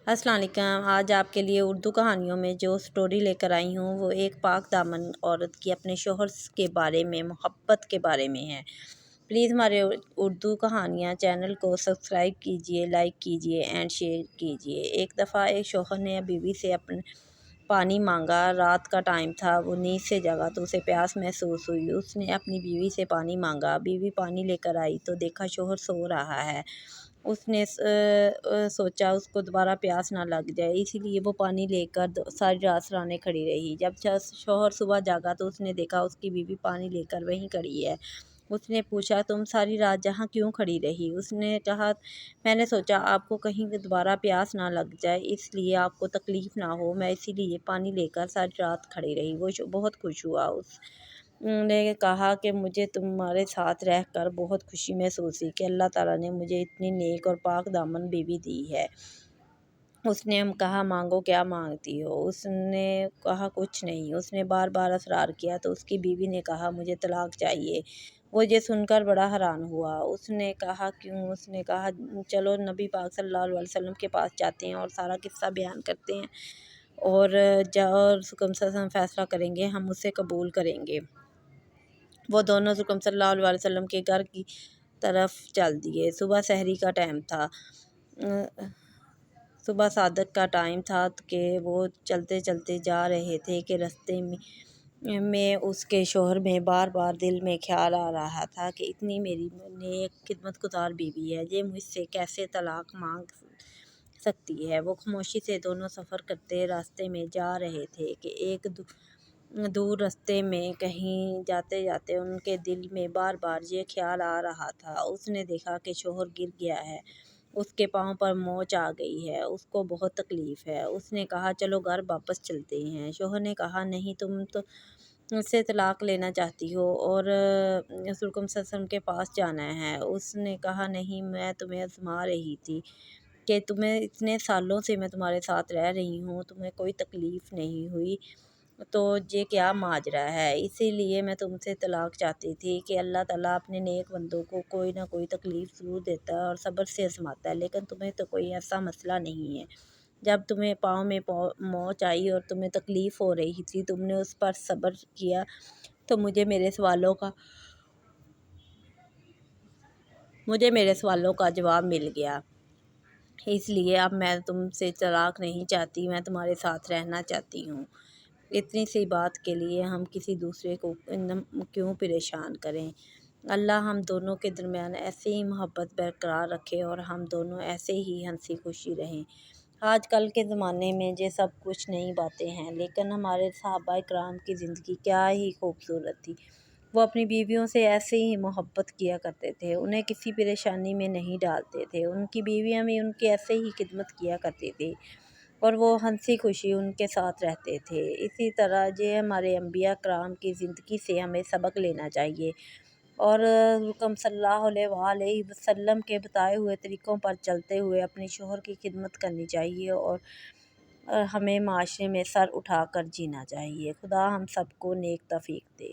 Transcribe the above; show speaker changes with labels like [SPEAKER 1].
[SPEAKER 1] السلام علیکم۔ آج آپ کے لیے اردو کہانیوں میں جو سٹوری لے کر آئی ہوں وہ ایک پاک دامن عورت کی اپنے شوہر کے بارے میں، محبت کے بارے میں ہے۔ پلیز ہمارے اردو کہانیاں چینل کو سبسکرائب کیجئے، لائک کیجئے اینڈ شیئر کیجئے۔ ایک دفعہ ایک شوہر نے بیوی سے اپنے پانی مانگا۔ رات کا ٹائم تھا، وہ نیند سے جگا تو اسے پیاس محسوس ہوئی۔ اس نے اپنی بیوی سے پانی مانگا۔ بیوی پانی لے کر آئی تو دیکھا شوہر سو رہا ہے۔ اس نے سوچا اس کو دوبارہ پیاس نہ لگ جائے، اسی لیے وہ پانی لے کر ساری رات سرانے کھڑی رہی۔ جب شوہر صبح جاگا تو اس نے دیکھا اس کی بیوی پانی لے کر وہیں کھڑی ہے۔ اس نے پوچھا تم ساری رات جہاں کیوں کھڑی رہی؟ اس نے کہا میں نے سوچا آپ کو کہیں دوبارہ پیاس نہ لگ جائے، اس لیے آپ کو تکلیف نہ ہو، میں اسی لیے پانی لے کر ساری رات کھڑی رہی۔ وہ بہت خوش ہوا۔ اس نے کہا کہ مجھے تمہارے ساتھ رہ کر بہت خوشی محسوس ہوئی کہ اللہ تعالیٰ نے مجھے اتنی نیک اور پاک دامن بیوی دی ہے۔ اس نے کہا مانگو، کیا مانگتی ہو؟ اس نے کہا کچھ نہیں۔ اس نے بار بار اصرار کیا تو اس کی بیوی نے کہا مجھے طلاق چاہیے۔ وہ یہ سن کر بڑا حیران ہوا۔ اس نے کہا کیوں؟ اس نے کہا چلو نبی پاک صلی اللہ علیہ وسلم کے پاس جاتے ہیں اور سارا قصہ بیان کرتے ہیں اور حکم فیصلہ کریں گے، ہم اسے قبول کریں گے۔ وہ دونوں حکم صلی اللہ علیہ وسلم کے گھر کی طرف چل دیے۔ صبح سحری کا ٹائم تھا۔ صبح صادق کا ٹائم تھا کہ وہ چلتے چلتے جا رہے تھے کہ رستے میں اس کے شوہر میں بار بار دل میں خیال آ رہا تھا کہ اتنی میری نیک خدمت گزار بیوی ہے، یہ مجھ سے کیسے طلاق مانگ سکتی ہے؟ وہ خاموشی سے دونوں سفر کرتے راستے میں جا رہے تھے کہ ایک دور رستے میں کہیں جاتے جاتے ان کے دل میں بار بار یہ خیال آ رہا تھا۔ اس نے دیکھا کہ شوہر گر گیا ہے، اس کے پاؤں پر موچ آ گئی ہے، اس کو بہت تکلیف ہے۔ اس نے کہا چلو گھر واپس چلتے ہیں۔ شوہر نے کہا نہیں، تم تو اس سے طلاق لینا چاہتی ہو اور حکم صلی اللہ علیہ وسلم کے پاس جانا ہے۔ اس نے کہا نہیں، میں تمہیں آزما رہی تھی کہ تمہیں اتنے سالوں سے میں تمہارے ساتھ رہ رہی ہوں، تمہیں کوئی تکلیف نہیں ہوئی، تو یہ کیا ماجرا ہے؟ اسی لیے میں تم سے طلاق چاہتی تھی کہ اللہ تعالیٰ اپنے نیک بندوں کو کوئی نہ کوئی تکلیف ضرور دیتا ہے اور صبر سے آزماتا ہے، لیکن تمہیں تو کوئی ایسا مسئلہ نہیں ہے۔ جب تمہیں پاؤں میں موچ آئی اور تمہیں تکلیف ہو رہی تھی، تم نے اس پر صبر کیا تو مجھے میرے سوالوں کا جواب مل گیا۔ اس لیے اب میں تم سے طلاق نہیں چاہتی، میں تمہارے ساتھ رہنا چاہتی ہوں۔ اتنی سی بات کے لیے ہم کسی دوسرے کو کیوں پریشان کریں؟ اللہ ہم دونوں کے درمیان ایسے ہی محبت برقرار رکھے اور ہم دونوں ایسے ہی ہنسی خوشی رہیں۔ آج کل کے زمانے میں یہ سب کچھ نئی باتیں ہیں، لیکن ہمارے صحابہ کرام کی زندگی کیا ہی خوبصورت تھی۔ وہ اپنی بیویوں سے ایسے ہی محبت کیا کرتے تھے، انہیں کسی پریشانی میں نہیں ڈالتے تھے، ان کی بیویاں بھی ان کی ایسے ہی خدمت کیا کرتی تھی اور وہ ہنسی خوشی ان کے ساتھ رہتے تھے۔ اسی طرح یہ ہمارے انبیاء کرام کی زندگی سے ہمیں سبق لینا چاہیے اور حکم صلی اللہ علیہ وسلم کے بتائے ہوئے طریقوں پر چلتے ہوئے اپنے شوہر کی خدمت کرنی چاہیے اور ہمیں معاشرے میں سر اٹھا کر جینا چاہیے۔ خدا ہم سب کو نیک توفیق دے۔